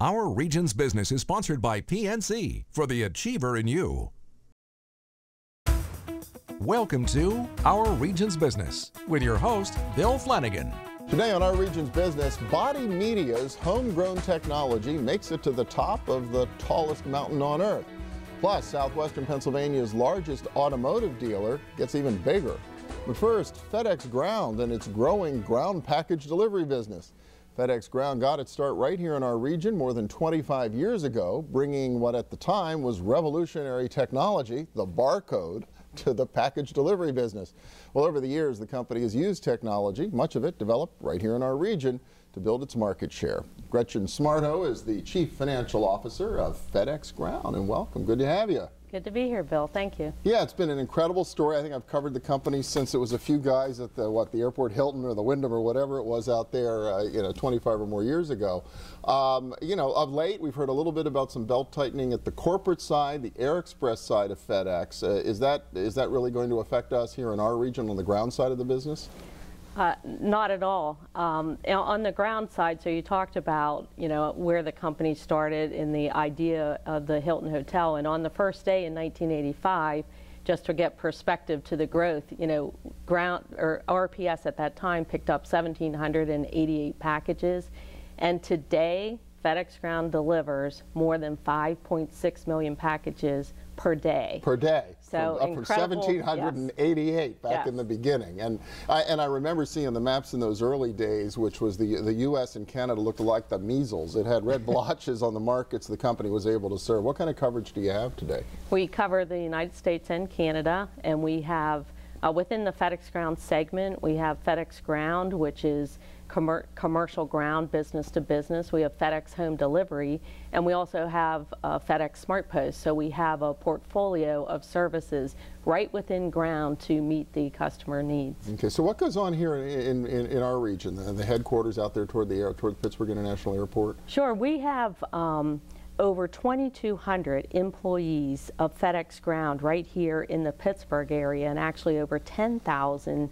Our Region's Business is sponsored by PNC for the Achiever in You. Welcome to Our Region's Business with your host, Bill Flanagan. Today on Our Region's Business, Body Media's homegrown technology makes it to the top of the tallest mountain on earth. Plus, southwestern Pennsylvania's largest automotive dealer gets even bigger. But first, FedEx Ground and its growing ground package delivery business. FedEx Ground got its start right here in our region more than 25 years ago, bringing what at the time was revolutionary technology, the barcode, to the package delivery business. Well, over the years, the company has used technology, much of it developed right here in our region, to build its market share. Gretchen Smarto is the Chief Financial Officer of FedEx Ground, and welcome. Good to have you. Good to be here, Bill. Thank you. Yeah, it's been an incredible story. I think I've covered the company since it was a few guys at the Airport Hilton or the Wyndham or whatever it was out there, 25 or more years ago. Of late, we've heard a little bit about some belt tightening at the corporate side, the Air Express side of FedEx. Is that really going to affect us here in our region on the ground side of the business? Not at all. On the ground side, so you talked about, where the company started in the idea of the Hilton Hotel, and on the first day in 1985, just to get perspective to the growth, ground or RPS at that time picked up 1,788 packages, and today FedEx Ground delivers more than 5.6 million packages per day. Per day. So up from 1,788 back in the beginning. And I remember seeing the maps in those early days, which was the U.S. and Canada looked like the measles. It had red blotches on the markets the company was able to serve. What kind of coverage do you have today? We cover the United States and Canada, and we have, within the FedEx Ground segment, we have FedEx Ground, which is commercial ground, business to business. We have FedEx Home Delivery, and we also have FedEx SmartPost. So we have a portfolio of services right within ground to meet the customer needs. Okay, so what goes on here in our region, the headquarters out there toward the Pittsburgh International Airport? Sure, we have over 2,200 employees of FedEx Ground right here in the Pittsburgh area, and actually over 10,000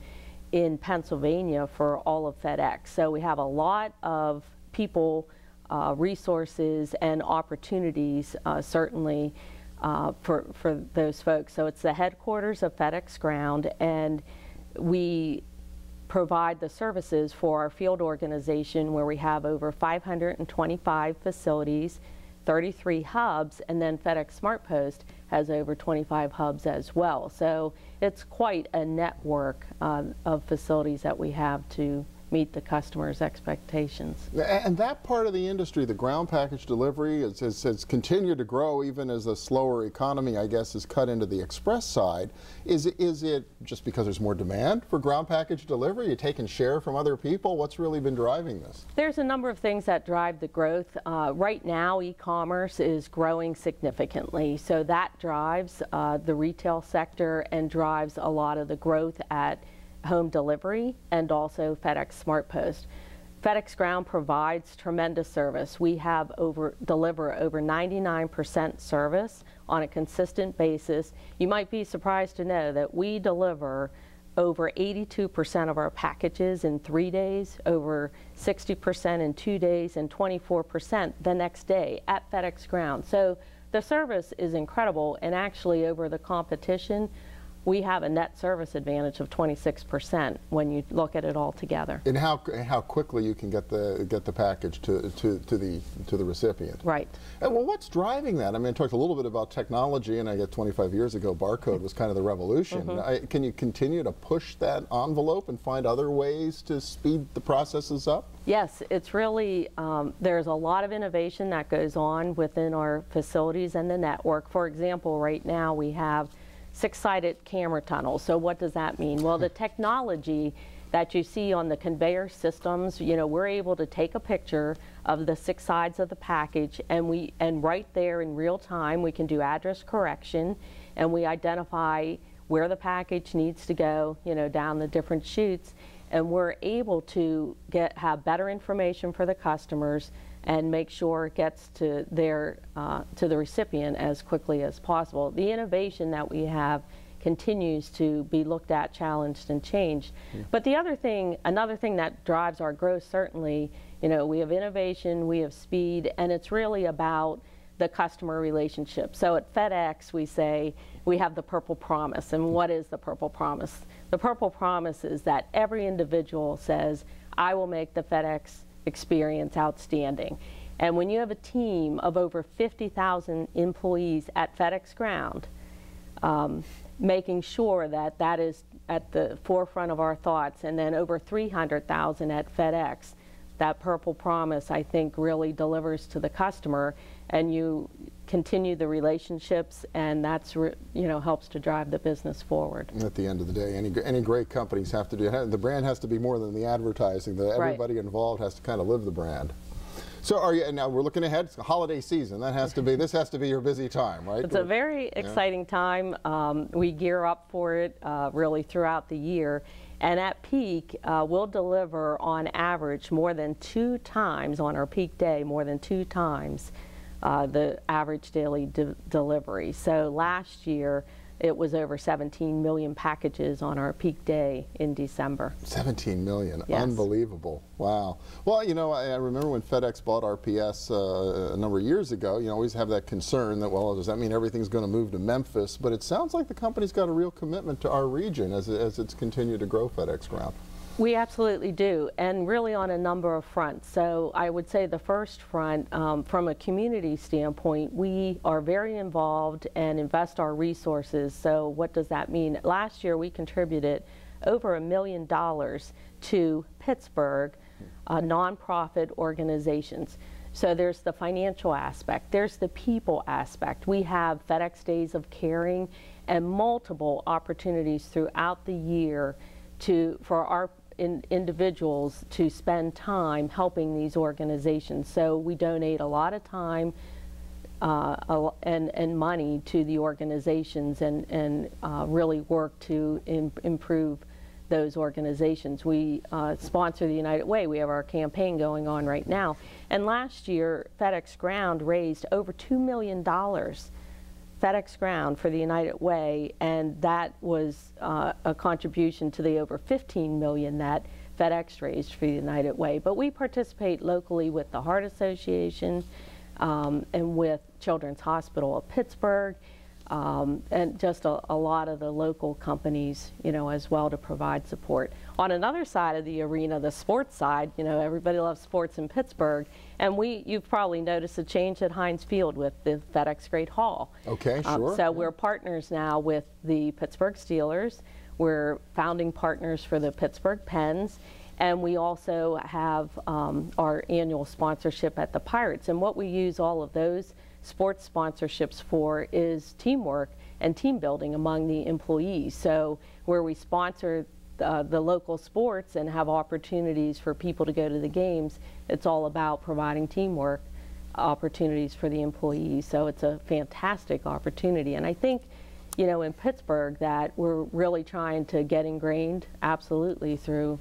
in Pennsylvania for all of FedEx. So we have a lot of people, resources, and opportunities certainly for those folks. So it's the headquarters of FedEx Ground, and we provide the services for our field organization where we have over 525 facilities, 33 hubs, and then FedEx SmartPost has over 25 hubs as well. So it's quite a network of facilities that we have to meet the customer's expectations. And that part of the industry, the ground package delivery, has continued to grow even as a slower economy, I guess, is cut into the express side. Is it just because there's more demand for ground package delivery? You're taking share from other people? What's really been driving this? There's a number of things that drive the growth. Right now, e-commerce is growing significantly, so that drives the retail sector and drives a lot of the growth at home delivery and also FedEx SmartPost. FedEx Ground provides tremendous service. We have deliver over 99% service on a consistent basis. You might be surprised to know that we deliver over 82% of our packages in 3 days, over 60% in 2 days, and 24% the next day at FedEx Ground. So the service is incredible, and actually over the competition, we have a net service advantage of 26% when you look at it all together. And how quickly you can get the package to the recipient. Right. And well, what's driving that? I mean, I talked a little bit about technology, and I guess 25 years ago, barcode was kind of the revolution. Mm-hmm. Can you continue to push that envelope and find other ways to speed the processes up? Yes, it's really, there's a lot of innovation that goes on within our facilities and the network. For example, right now we have 6-sided camera tunnels. So what does that mean? Well, the technology that you see on the conveyor systems, we're able to take a picture of the 6 sides of the package, and right there in real time we can do address correction, and we identify where the package needs to go, down the different chutes, and we're able to have better information for the customers and make sure it gets to the recipient as quickly as possible. The innovation that we have continues to be looked at, challenged, and changed. But another thing that drives our growth certainly You know, we have innovation, we have speed, and it's really about the customer relationship. So at FedEx, we say we have the Purple Promise. And what is the Purple Promise? The Purple Promise is that every individual says, I will make the FedEx experience outstanding. And when you have a team of over 50,000 employees at FedEx Ground, making sure that that is at the forefront of our thoughts, and then over 300,000 at FedEx, that Purple Promise, I think, really delivers to the customer, and you continue the relationships, and that's helps to drive the business forward. At the end of the day, any great companies have to do, the brand has to be more than the advertising. Everybody involved has to kind of live the brand. So now we're looking ahead, it's the holiday season. That has to be, this has to be your busy time, right? It's a very exciting time. We gear up for it really throughout the year. And at peak, we'll deliver on average more than 2 times on our peak day, more than 2 times the average daily delivery. So last year, it was over 17 million packages on our peak day in December. 17 million, yes. Unbelievable. Wow. Well, you know, I remember when FedEx bought RPS a number of years ago, you always have that concern that, well, does that mean everything's going to move to Memphis? But it sounds like the company's got a real commitment to our region as it's continued to grow FedEx Ground. We absolutely do, and really on a number of fronts. So I would say the first front, from a community standpoint, we are very involved and invest our resources. So what does that mean? Last year we contributed over $1 million to Pittsburgh nonprofit organizations. So there's the financial aspect, there's the people aspect. We have FedEx Days of Caring and multiple opportunities throughout the year for our individuals to spend time helping these organizations. So we donate a lot of time and money to the organizations and really work to improve those organizations. We sponsor the United Way. We have our campaign going on right now. And last year, FedEx Ground raised over $2 million FedEx Ground for the United Way, and that was a contribution to the over 15 million that FedEx raised for the United Way. But we participate locally with the Heart Association and with Children's Hospital of Pittsburgh, and just a lot of the local companies, as well, to provide support. On another side of the arena, the sports side, everybody loves sports in Pittsburgh, and you've probably noticed a change at Heinz Field with the FedEx Great Hall. Okay, sure. So we're partners now with the Pittsburgh Steelers. We're founding partners for the Pittsburgh Pens, and we also have our annual sponsorship at the Pirates. And what we use all of those sports sponsorships for is teamwork and team building among the employees. So where we sponsor the local sports and have opportunities for people to go to the games, it's all about providing teamwork opportunities for the employees. So it's a fantastic opportunity. And I think, in Pittsburgh, that we're really trying to get ingrained absolutely through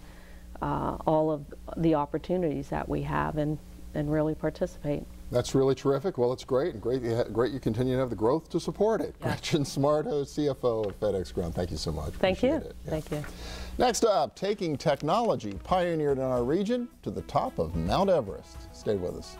all of the opportunities that we have and really participate. That's really terrific. Well, it's great, and great you continue to have the growth to support it. Yeah. Gretchen Smarto, CFO of FedEx Ground. Thank you so much. Thank you. Yeah. Thank you. Next up, taking technology pioneered in our region to the top of Mount Everest. Stay with us.